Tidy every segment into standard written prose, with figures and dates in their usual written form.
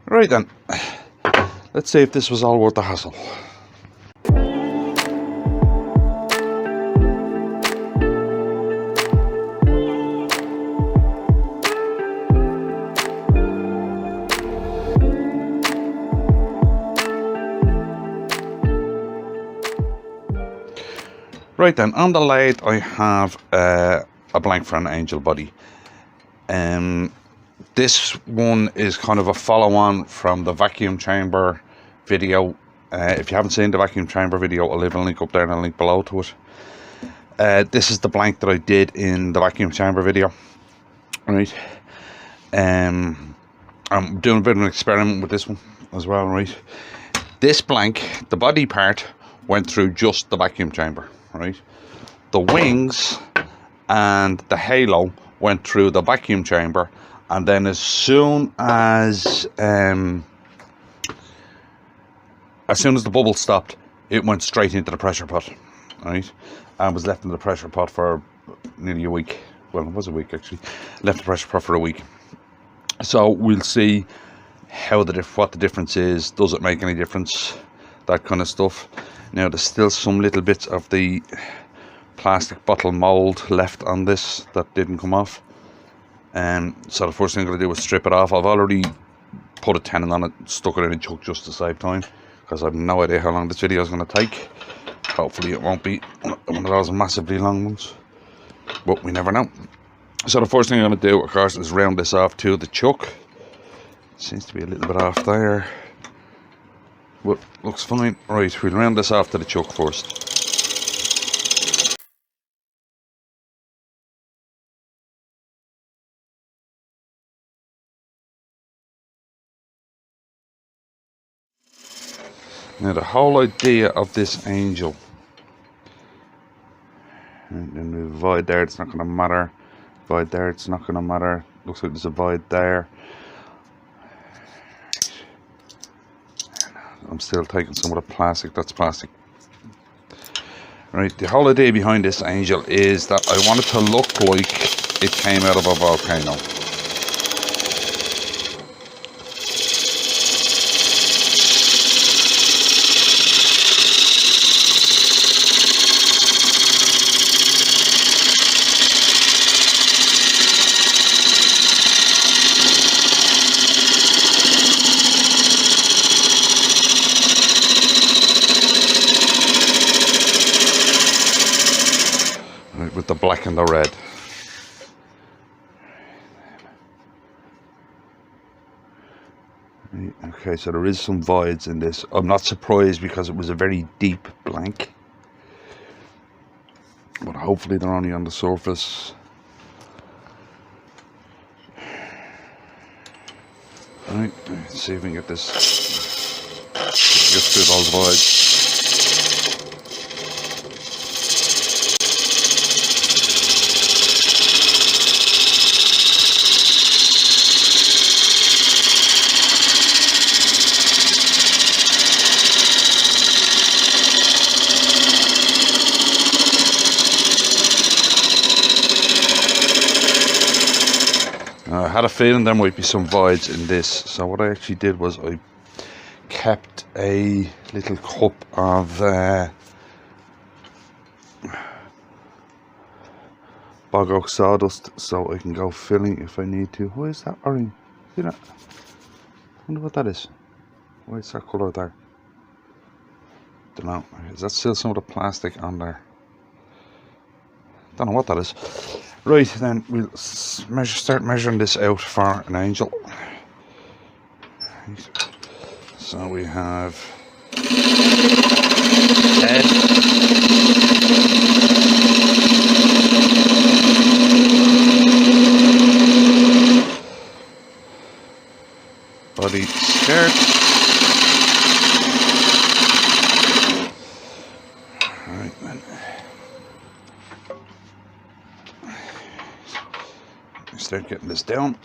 Right then, let's see if this was all worth the hassle. Right then, on the lathe I have a blank for an angel body. This one is kind of a follow-on from the vacuum chamber video. If you haven't seen the vacuum chamber video, I'll leave a link up there and a link below to it. This is the blank that I did in the vacuum chamber video. Right. I'm doing a bit of an experiment with this one as well, right? This blank, the body part, went through just the vacuum chamber, right? The wings and the halo went through the vacuum chamber, and then as soon as the bubble stopped, it went straight into the pressure pot, right? And was left in the pressure pot for nearly a week. Well, it was a week actually. Left the pressure pot for a week. So we'll see what the difference is. Does it make any difference? That kind of stuff. Now there's still some little bits of the plastic bottle mold left on this that didn't come off. So the first thing I'm going to do is strip it off. I've already put a tenon on it, stuck it in a chuck just to save time, because I have no idea how long this video is going to take. Hopefully it won't be one of those massively long ones, but we never know. So the first thing I'm going to do, of course, is round this off to the chuck. Seems to be a little bit off there, but looks fine. Right, we'll round this off to the chuck first. Now the whole idea of this angel, and the void there, it's not going to matter. Void there, it's not going to matter. Looks like there's a void there. I'm still taking some of the plastic. That's plastic. Right, the whole idea behind this angel is that I want it to look like it came out of a volcano. With the black and the red. Okay, so there is some voids in this. I'm not surprised because it was a very deep blank, but hopefully they're only on the surface. Right, let's see if we can get this, get through those voids. I had a feeling there might be some voids in this, so what I actually did was I kept a little cup of Bog Oak sawdust so I can go filling if I need to. Why is that orange? See that? I wonder what that is. Why is that colour there? Don't know. Is that still some of the plastic on there? Don't know what that is. Right, then we'll start measuring this out for an angel. So we have head, body, skirt, right then. Start getting this down.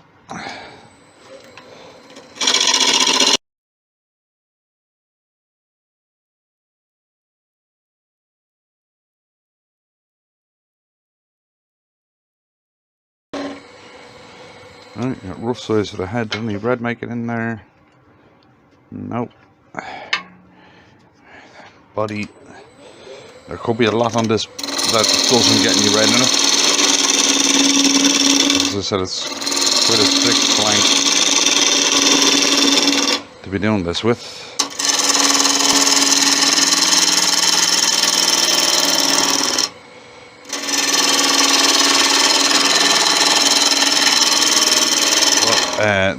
Right, got rough size of the head, don't need red make it in there. No. Body. There could be a lot on this that doesn't get any red in it. As I said, it's quite a thick plank to be doing this with.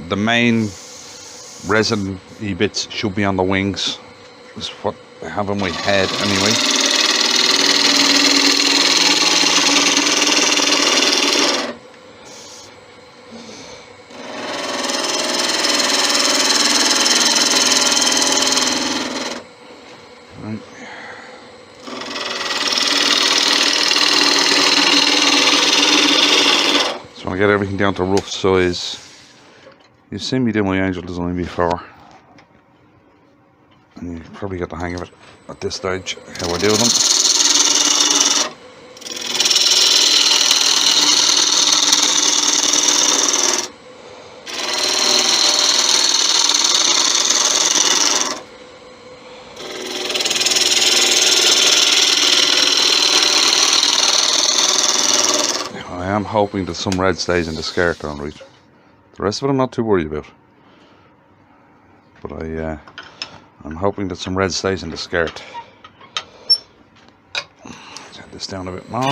The main resin-y bits should be on the wings. Is what I have on my head anyway. Right. So I get everything down to rough size. You've seen me do my angel design before, and you probably get the hang of it at this stage, how I do them. I am hoping that some red stays in the skirt, all right. The rest of it I'm not too worried about, but I'm hoping that some red stays in the skirt. Set this down a bit more.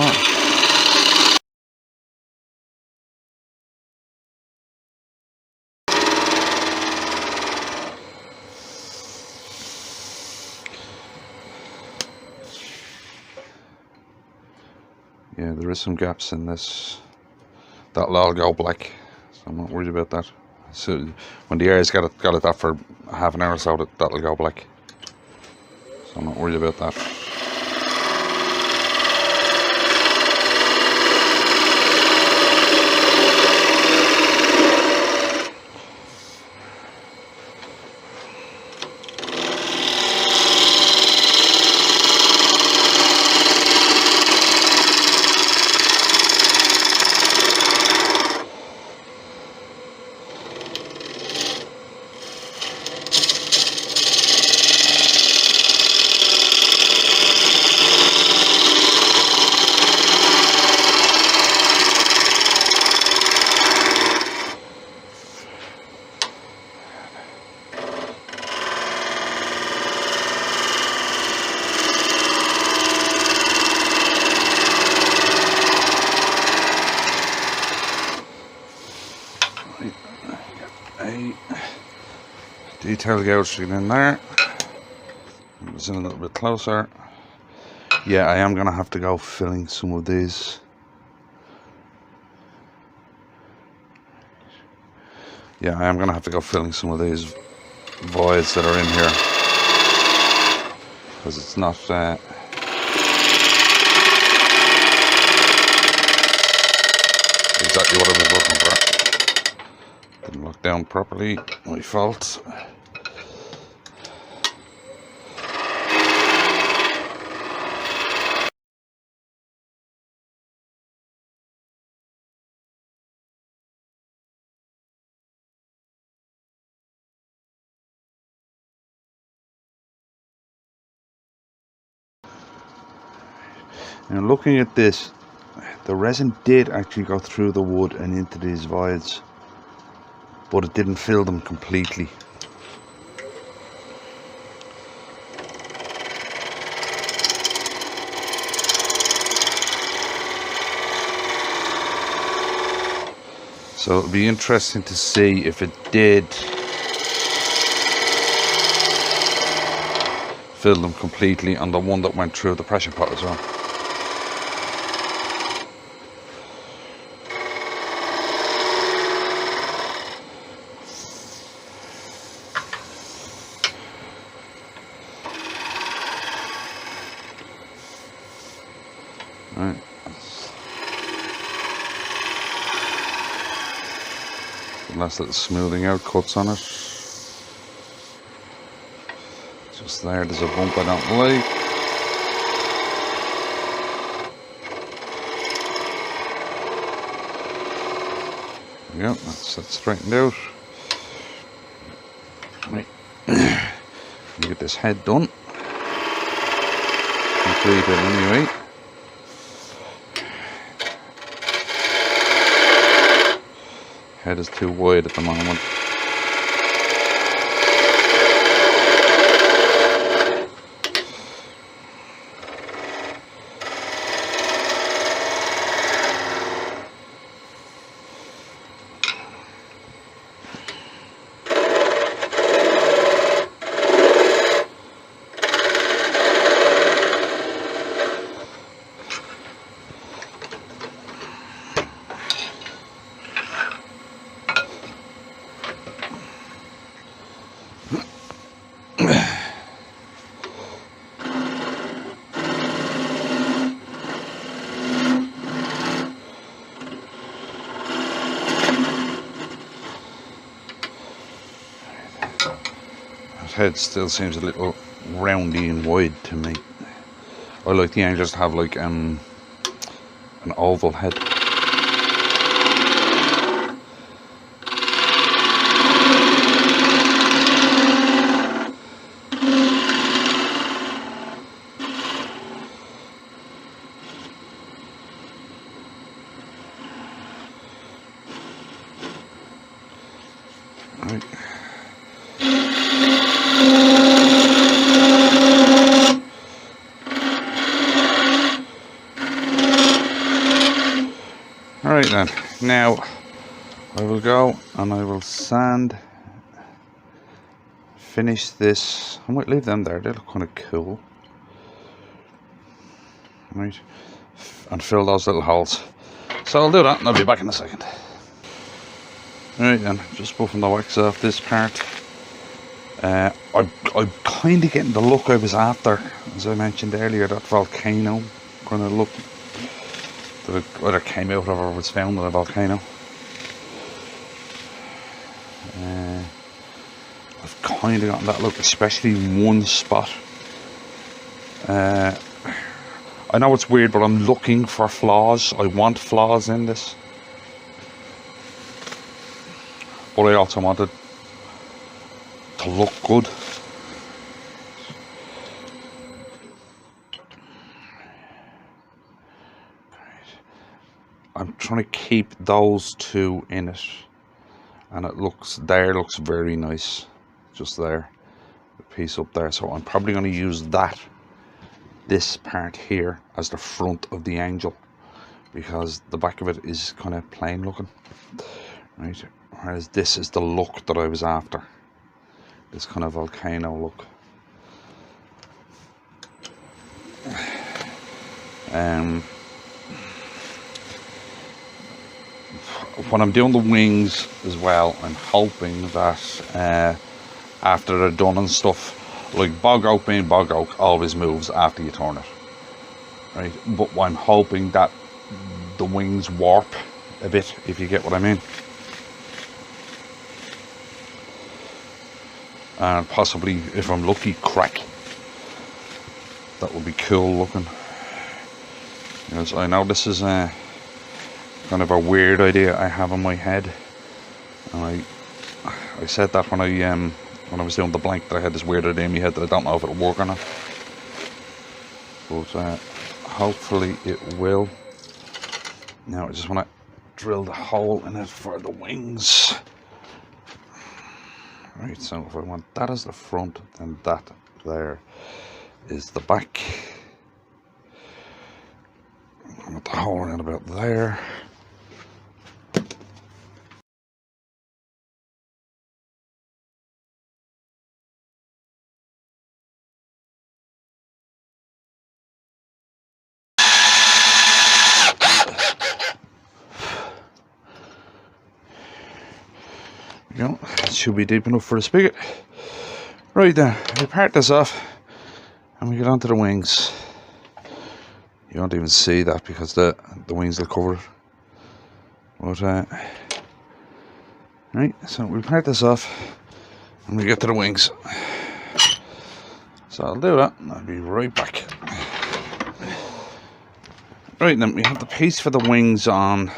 Yeah, there is some gaps in this. That'll all go black. I'm not worried about that. So when the air's got it that for half an hour or so, that'll go black. So I'm not worried about that. A detail gouging in there. It's in a little bit closer. Yeah, I am going to have to go filling some of these. Yeah, I am going to have to go filling some of these voids that are in here, because it's not exactly what I was looking for. Didn't look down properly, my fault. And looking at this, the resin did actually go through the wood and into these voids, but it didn't fill them completely. So it'll be interesting to see if it did fill them completely on the one that went through the pressure pot as well. Right. Last little smoothing out cuts on it. Just there's a bump I don't like. There we go, that's straightened out. Right. get this head done. Completed anyway. Head is too wide at the moment. Head still seems a little roundy and wide to me. I like the Angels to have like an oval head. Right. Alright then, now I will go and I will finish this. I might leave them there, they look kind of cool. Right, and fill those little holes. So I'll do that and I'll be back in a second. Alright then, just buffing the wax off this part. I'm kind of getting the look I was after, as I mentioned earlier, that volcano kind of look that it either came out of or was found in a volcano. I've kind of gotten that look, especially in one spot. I know it's weird, but I'm looking for flaws. I want flaws in this, but I also want it to look good. I'm trying to keep those two in it, and it looks very nice just there, the piece up there. So I'm probably going to use this part here as the front of the Angel, because the back of it is kind of plain looking, right? Whereas this is the look that I was after, this kind of volcano look. When I'm doing the wings as well, I'm hoping that after they're done and stuff, like Bog Oak being Bog Oak always moves after you turn it, right? But I'm hoping that the wings warp a bit, if you get what I mean, and possibly, if I'm lucky, crack. That would be cool looking. Because I know this is kind of a weird idea I have in my head, and I said that when I was doing the blank, that I had this weird idea in my head that I don't know if it'll work or not, but hopefully it will. Now I just want to drill the hole in it for the wings. Right, so if I want that as the front, then that there is the back. I want the hole in about there. There you go. It should be deep enough for the spigot. Right then, we part this off and we get onto the wings. You don't even see that because the wings will cover it. But right, so we part this off and we get to the wings. So I'll do that and I'll be right back. Right then, we have the piece for the wings on,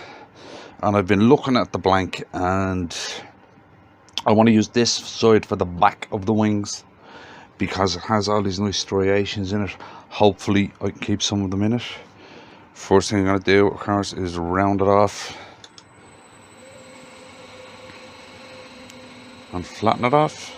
and I've been looking at the blank, and I want to use this side for the back of the wings, because it has all these nice striations in it. Hopefully I can keep some of them in it. First thing I'm going to do, of course, is round it off and flatten it off.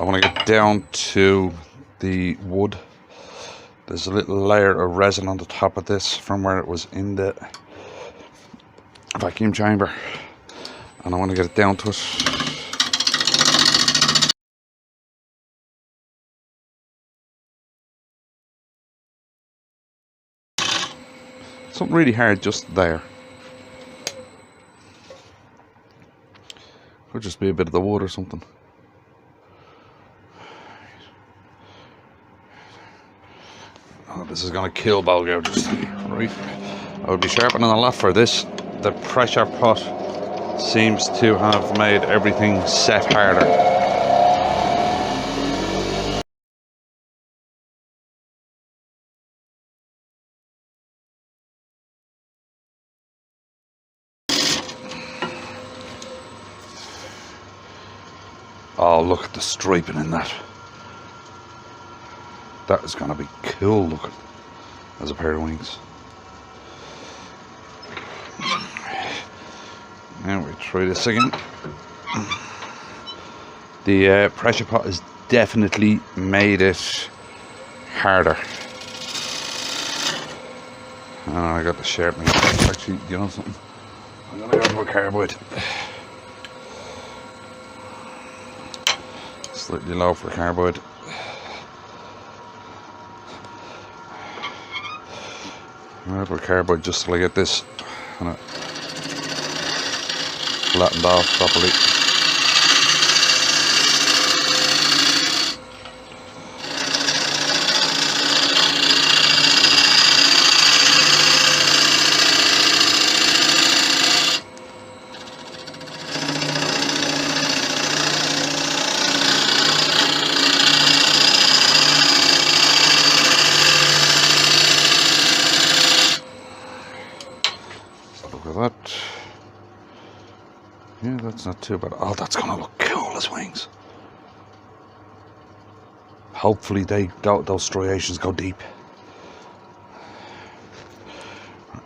I want to get down to the wood. There's a little layer of resin on the top of this from where it was in the vacuum chamber, and I want to get it down to it. Something really hard just there. Could just be a bit of the wood or something. Oh, this is going to kill ball gougers. Right. I would be sharpening a lot for this. The pressure pot seems to have made everything set harder. Oh, look at the striping in that. That is going to be cool looking as a pair of wings. Now we try this again. The pressure pot has definitely made it harder. Oh, I got the sharpening. Actually, you know something? I'm going to go to a carbide. Slightly low for carbide. I'll put carbide just till I get this and flattened off properly. That, yeah, that's not too bad. Oh, that's gonna look cool as wings. Hopefully those striations go deep.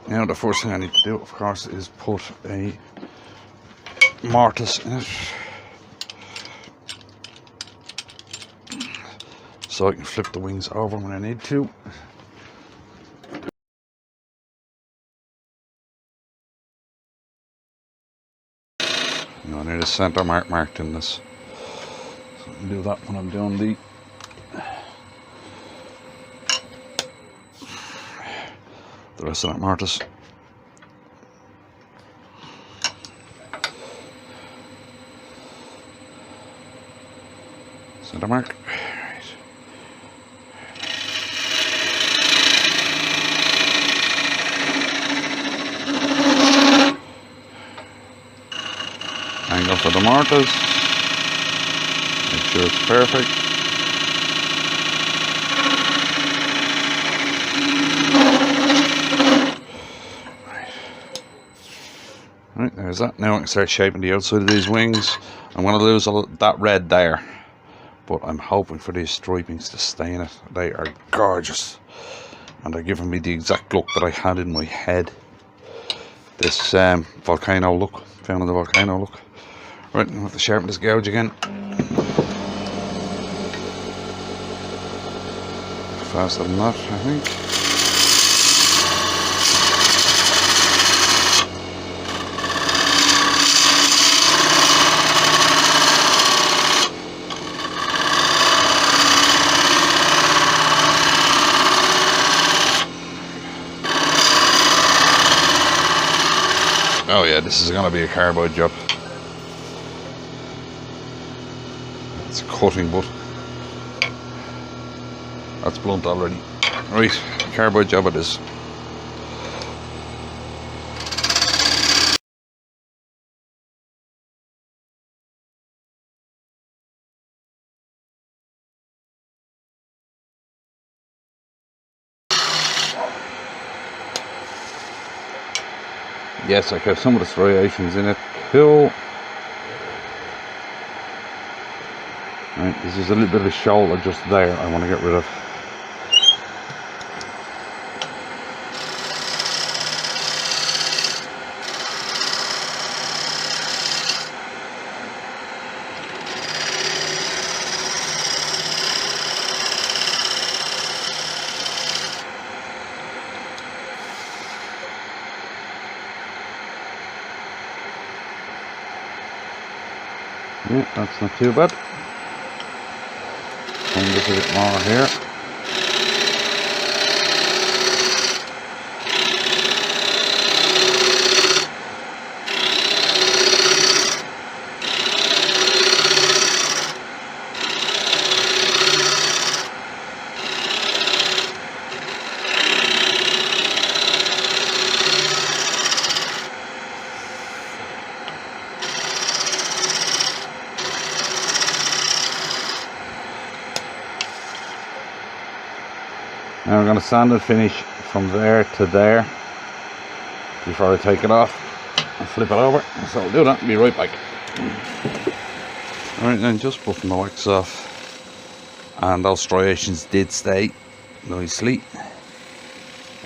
Now the first thing I need to do, of course, is put a mortise in it, so I can flip the wings over when I need to. I need a centre mark marked in this, so I can do that when I'm doing the rest of that mortise. Centre mark. Angle for the mortise. Make sure it's perfect. Right, there's that. Now I can start shaping the outside of these wings. I'm going to lose that red there, but I'm hoping for these stripings to stay in it. They are gorgeous, and they're giving me the exact look that I had in my head. This volcano look, found in the volcano look. Right, I'm going to have to sharpen this gouge again. Faster than that, I think. Oh yeah, this is going to be a carbide job. It's a cutting butt. That's blunt already. Right, cardboard job it is. Yes, I have some of the striations in it. Cool. Right, this is a little bit of a shoulder just there I want to get rid of. Yeah, that's not too bad. Find this a bit more here. Now we're going to sand and finish from there to there before I take it off and flip it over. So I'll do that and be right back. Alright, then just buffing the wax off, and those striations did stay nicely.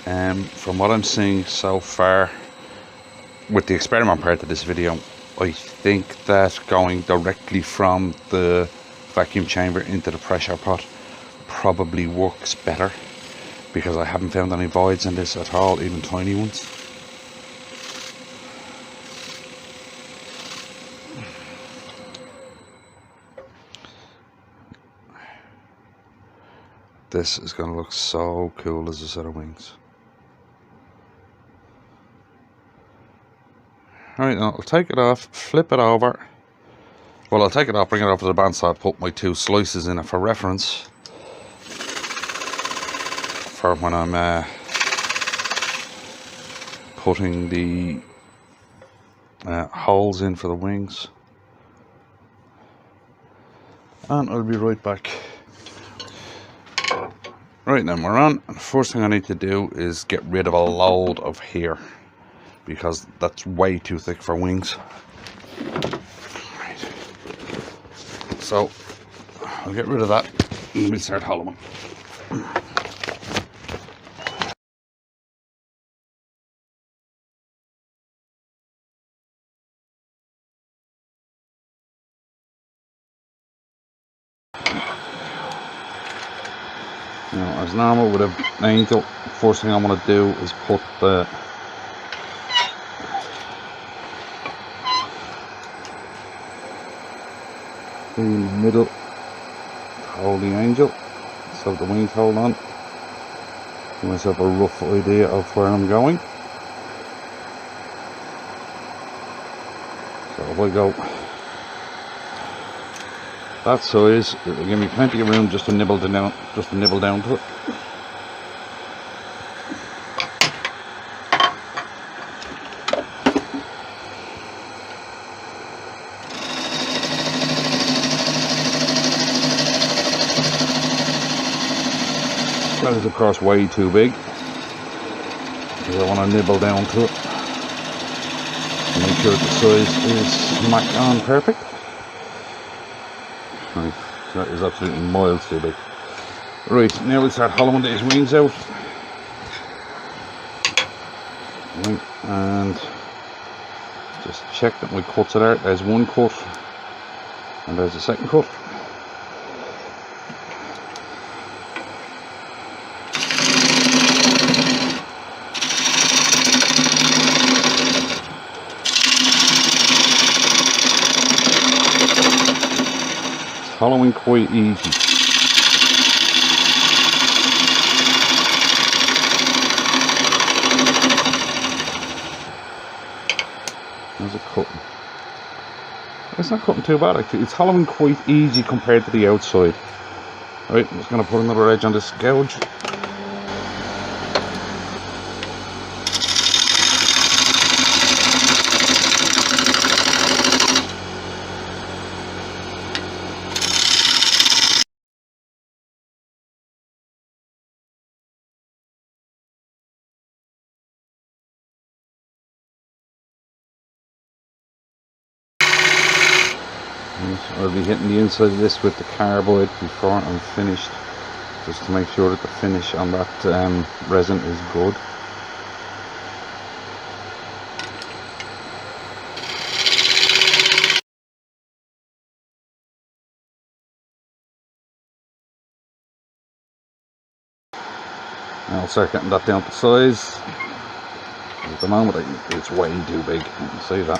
From what I'm seeing so far with the experiment part of this video, I think that going directly from the vacuum chamber into the pressure pot probably works better, because I haven't found any voids in this at all, even tiny ones. This is going to look so cool as a set of wings. Alright, now I'll take it off, flip it over. Well, I'll take it off, bring it over to the bandsaw, put my 2 slices in it for reference, for when I'm putting the holes in for the wings. And I'll be right back. Right, then we're on, and the first thing I need to do is get rid of a load of hair, because that's way too thick for wings. Right. So I'll get rid of that and we'll start hollowing. Now, as normal with an angel, first thing I want to do is put the in the middle, hold the angel so the wings hold on. Give myself a rough idea of where I'm going. So if I go that size, it'll give me plenty of room just to nibble down, to it. That is of course way too big, because I want to nibble down to it and make sure the size is smack on perfect. Right, that is absolutely miles too big. Right, now we'll start hollowing these wings out. Right, and just check that my cuts are there. There's one cut and there's a second cut. Hollowing quite easy. How's it cutting? It's not cutting too bad actually. It's hollowing quite easy compared to the outside. Right, I'm just going to put another edge on this gouge. I'll be hitting the inside of this with the carbide before I'm finished, just to make sure that the finish on that resin is good. And I'll start getting that down to size. At the moment it's way too big, you can see that.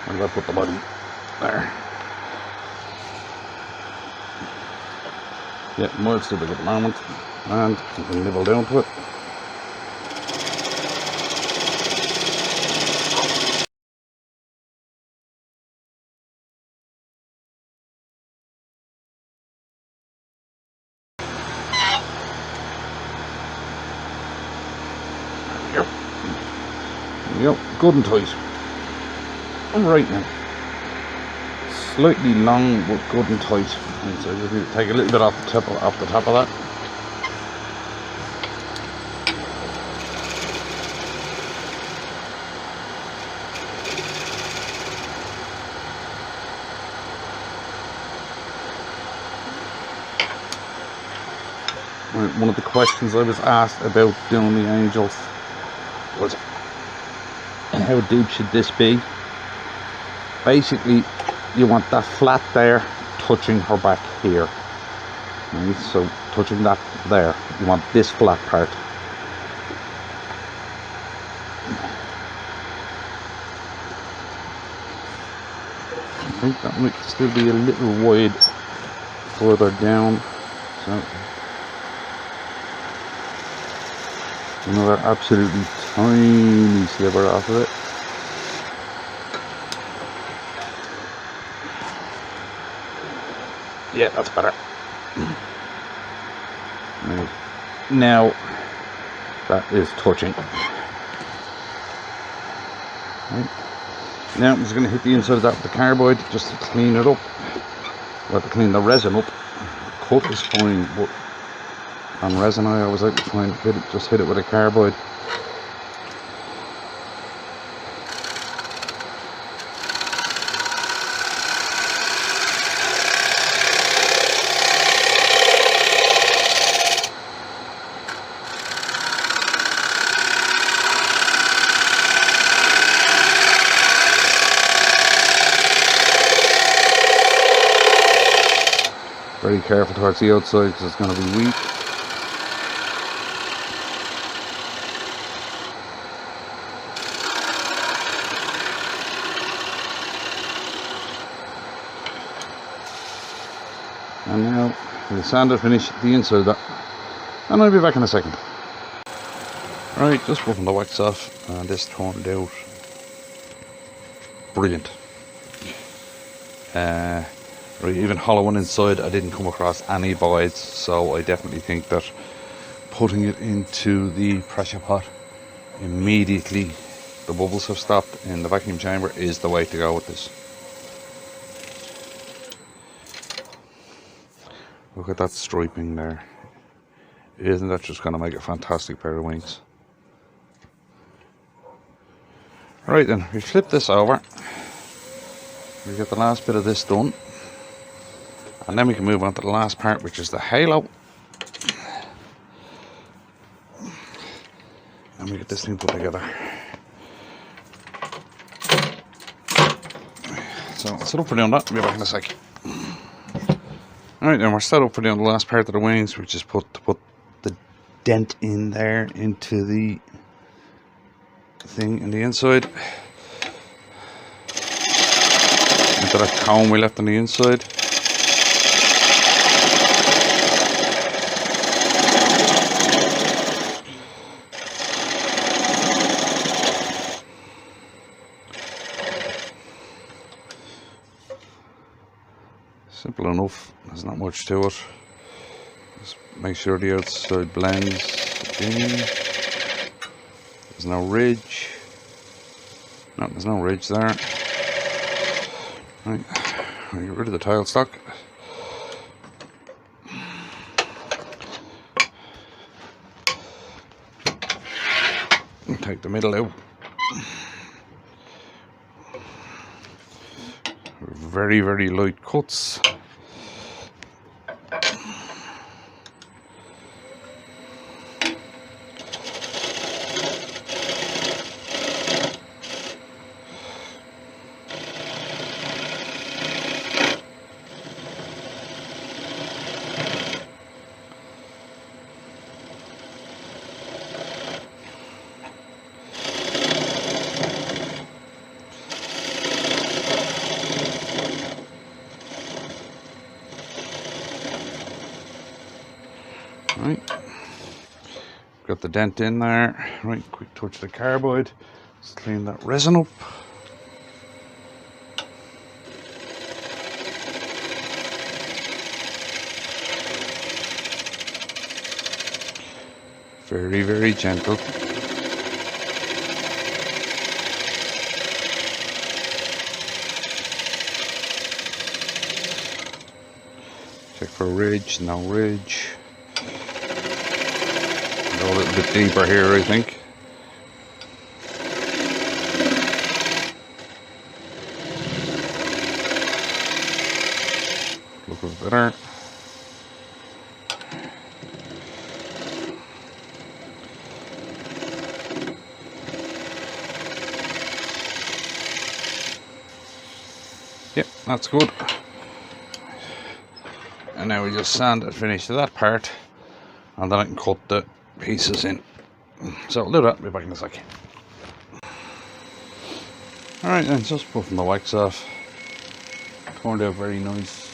Where did I put the body? There. Yeah, mine's too big at the moment, and you can nibble down to it. Yep. Yep, good and tight. Alright now. Slightly long but good and tight. And so I just need to take a little bit off the top of that. Right, one of the questions I was asked about doing the angels was, how deep should this be? Basically, you want that flat there touching her back here. Right, so touching that there, you want this flat part. I think that might still be a little wide further down. So another absolutely tiny sliver off of it. Yeah, that's better. Right. Now that is touching. Right. Now I'm just going to hit the inside of that with the carbide just to clean it up, or to clean the resin up. Cut is fine, but on resin I always like to try and just hit it with a carbide. Very careful towards the outside because it's going to be weak. And now we'll sand and finish the inside of that, and I'll be back in a second. Right, just rubbing the wax off, and this turned out brilliant. Right, even hollowing inside, I didn't come across any voids, so I definitely think that putting it into the pressure pot immediately the bubbles have stopped in the vacuum chamber is the way to go with this. Look at that striping there. Isn't that just going to make a fantastic pair of wings? Right then, we flip this over. We get the last bit of this done. And then we can move on to the last part, which is the halo. And we get this thing put together. So set up for doing that. I'll be back in a sec. Alright then, we're set up for doing the last part of the wings, which is put the dent in there into the thing in the inside. Into that cone we left on the inside. Simple enough, there's not much to it. Just make sure the outside blends in. There's no ridge. No, there's no ridge there. Right, I'll get rid of the tile stock. Take the middle out. Very, very light cuts. Right, got the dent in there. Right, quick touch of the carbide. Let's clean that resin up. Very, very gentle. Check for ridge, no ridge. Go a little bit deeper here, I think. Look a bit better. Yep, that's good. And now we just sand and finish to that part, and then I can cut the pieces in. So I'll do that, be back in a sec. Alright then, just buffing the wax off. Turned out very nice.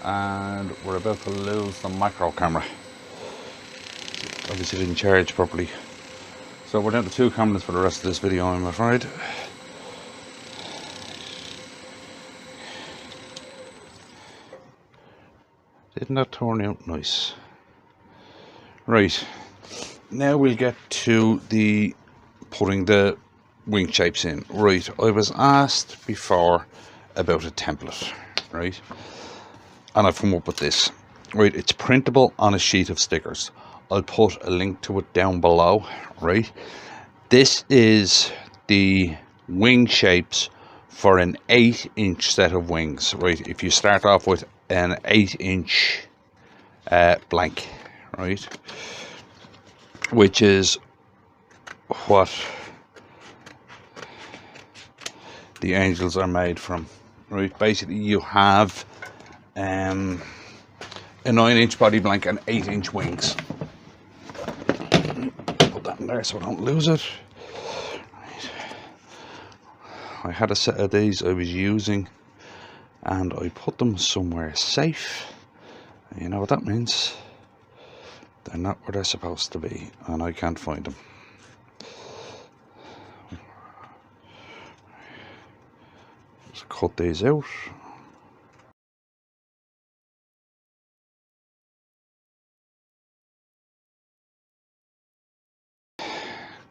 And we're about to lose the macro camera. Obviously didn't charge properly. So we're down to 2 cameras for the rest of this video, I'm afraid. Didn't that turn out nice? Right, now we'll get to the putting the wing shapes in. Right, I was asked before about a template, right? And I've come up with this. Right, it's printable on a sheet of stickers. I'll put a link to it down below, right? This is the wing shapes for an 8-inch set of wings, right? If you start off with an 8-inch blank, right, which is what the angels are made from, right? Basically you have a 9-inch body blank and 8-inch wings. Put that in there so I don't lose it. Right. I had a set of these I was using and I put them somewhere safe. You know what that means? They're not where they're supposed to be, and I can't find them. Just cut these out.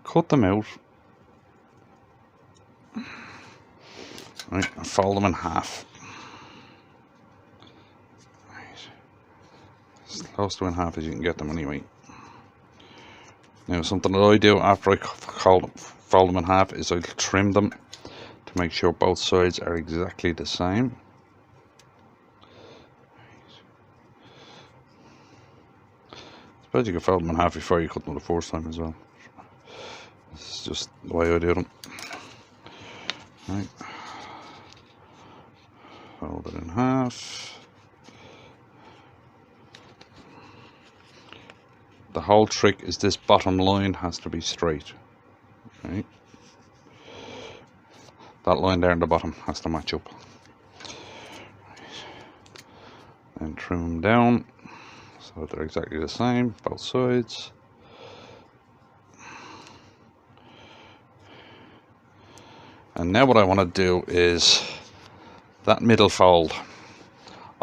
Cut them out. Right, and fold them in half. As close to in half as you can get them anyway. Now something that I do after I fold them in half is I trim them to make sure both sides are exactly the same. I suppose you can fold them in half before you cut them the first time as well. This is just the way I do them. Right. Fold it in half. The whole trick is this bottom line has to be straight. Right. That line there in the bottom has to match up. Right. Then trim them down so they're exactly the same, both sides. And now what I want to do is that middle fold.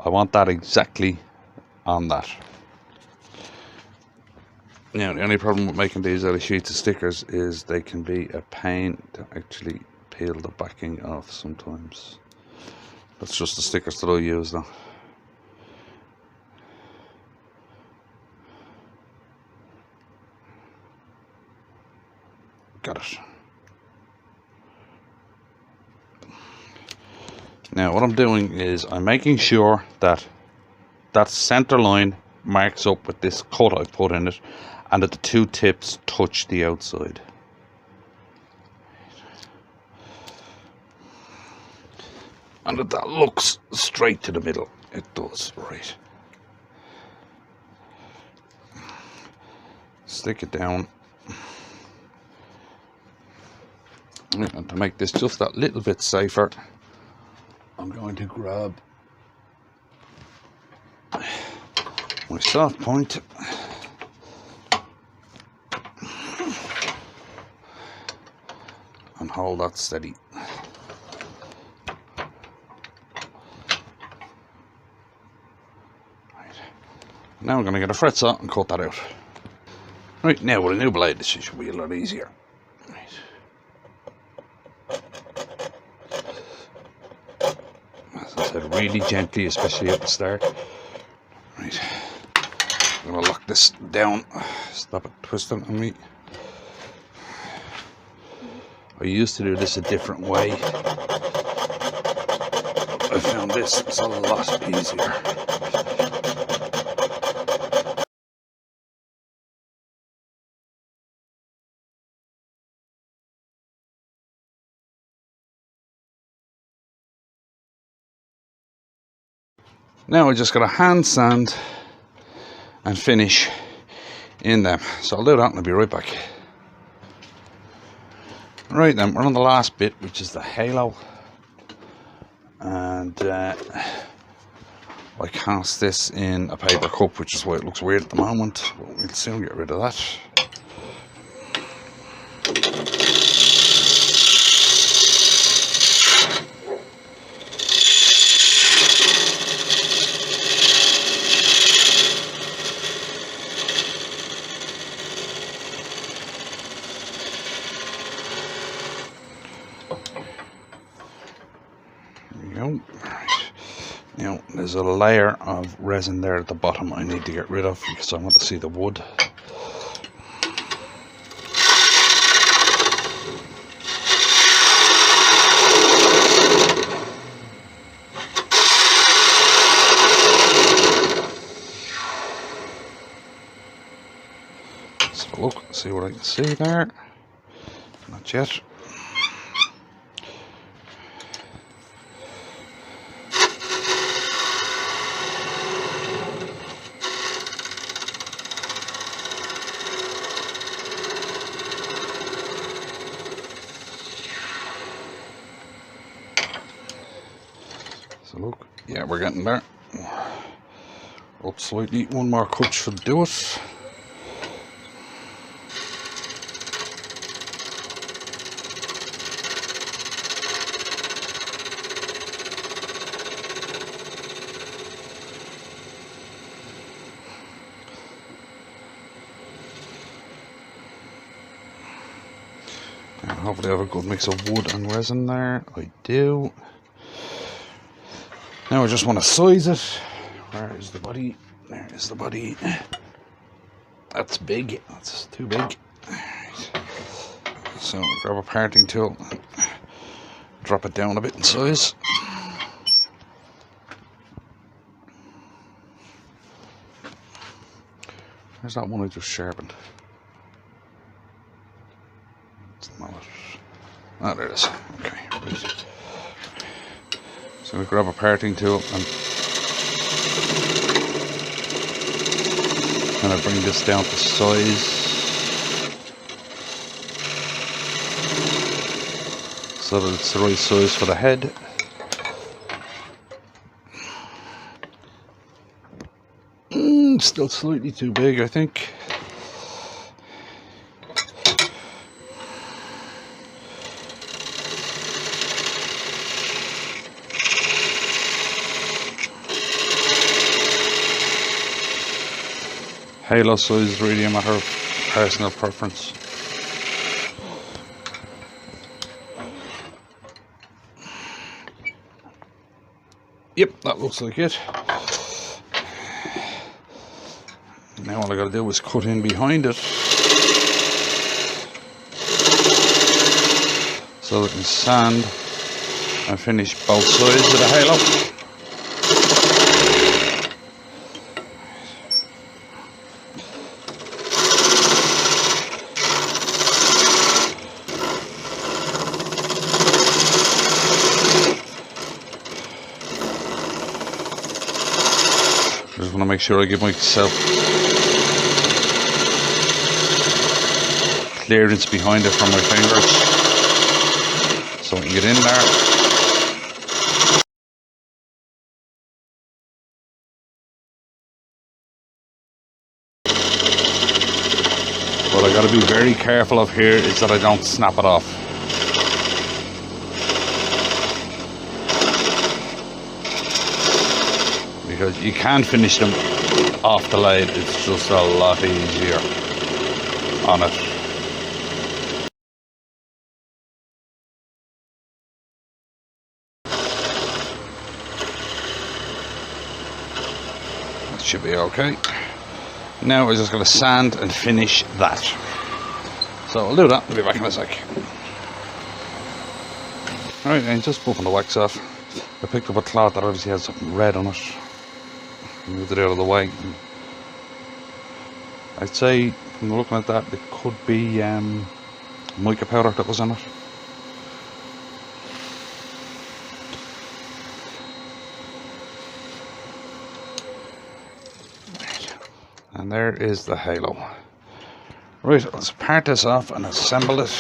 I want that exactly on that. Now, the only problem with making these out of sheets of stickers is they can be a pain to actually peel the backing off sometimes. That's just the stickers that I use now. Got it. Now what I'm doing is I'm making sure that that center line marks up with this cut I put in it, and that the two tips touch the outside. And that looks straight to the middle. It does, right. Stick it down. And to make this just that little bit safer, I'm going to grab my soft point and hold that steady. Right. Now I'm going to get a fret saw and cut that out. Right, now with a new blade this should be a lot easier. As I said, really gently, especially at the start. Right, I'm going to lock this down. Stop it twisting on me. I used to do this a different way. I found this is a lot easier. Now I just got a hand sand and finish in them. So I'll do that and I'll be right back. Right then, we're on the last bit, which is the halo. And I cast this in a paper cup, which is why it looks weird at the moment. But we'll soon get rid of that. Now there's a layer of resin there at the bottom I need to get rid of because I want to see the wood. So look, see what I can see there. Not yet. So look, yeah, we're getting there. Up slightly, one more cut should do it. Now, hopefully I have a good mix of wood and resin there. I do. Now I just want to size it. Where is the body? There is the body. That's big. That's too big. Right. So grab a parting tool, drop it down a bit in size. Where's that one I just sharpened? It's not it. Ah, there it is. Okay. Right. So we grab a parting tool and I bring this down to size. So that it's the right size for the head. Still slightly too big, I think. halo size is really a matter of personal preference. Yep, that looks like it. Now all I gotta do is cut in behind it so I can sand and finish both sides of the halo. I just want to make sure I give myself clearance behind it from my fingers so I can get in there. What I got to be very careful of here is that I don't snap it off. Because you can finish them off the lathe, it's just a lot easier on it. That should be okay. Now we're just going to sand and finish that. So I'll do that, I'll be back in a sec. Alright, and just buffing the wax off. I picked up a cloth that obviously has something red on it. Moved it out of the way. I'd say, from looking at that, it could be mica powder that was on it. And there is the halo. Right, let's part this off and assemble it.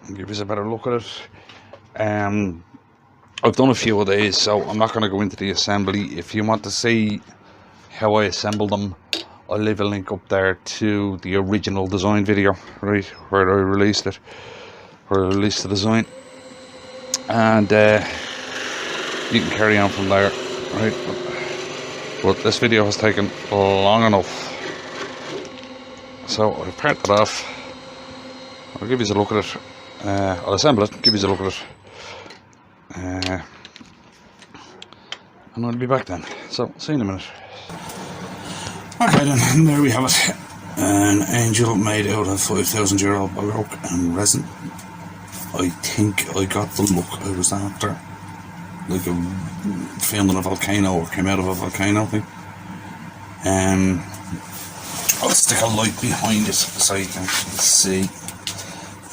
And give us a better look at it. I've done a few of these, so I'm not going to go into the assembly. If you want to see how I assemble them, I'll leave a link up there to the original design video, right, where I released it, where I released the design, and you can carry on from there, right. But this video has taken long enough, so I'll part it off. I'll give you a look at it. I'll assemble it, give you a look at it. And I'll be back then. So, see you in a minute. Okay then, and there we have it. An angel made out of 5,000 euro Bog Oak and resin. I think I got the look I was after. Like filmed in a volcano or came out of a volcano thing. I'll stick a light behind it so you can see.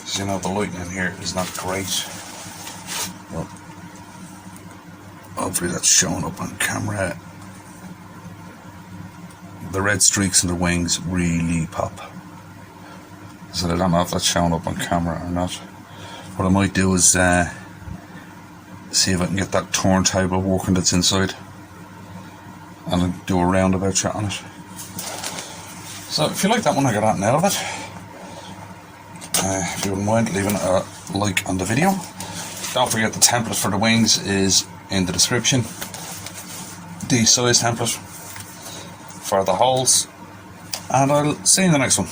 So, you know, the lighting in here is not great. Well, hopefully that's showing up on camera. The red streaks in the wings really pop. So I don't know if that's showing up on camera or not. What I might do is see if I can get that turntable working that's inside and I'll do a roundabout shot on it. So if you like that one, I got that out of it. If you wouldn't mind leaving a like on the video. Don't forget the template for the wings is in the description. The size template for the holes. And I'll see you in the next one.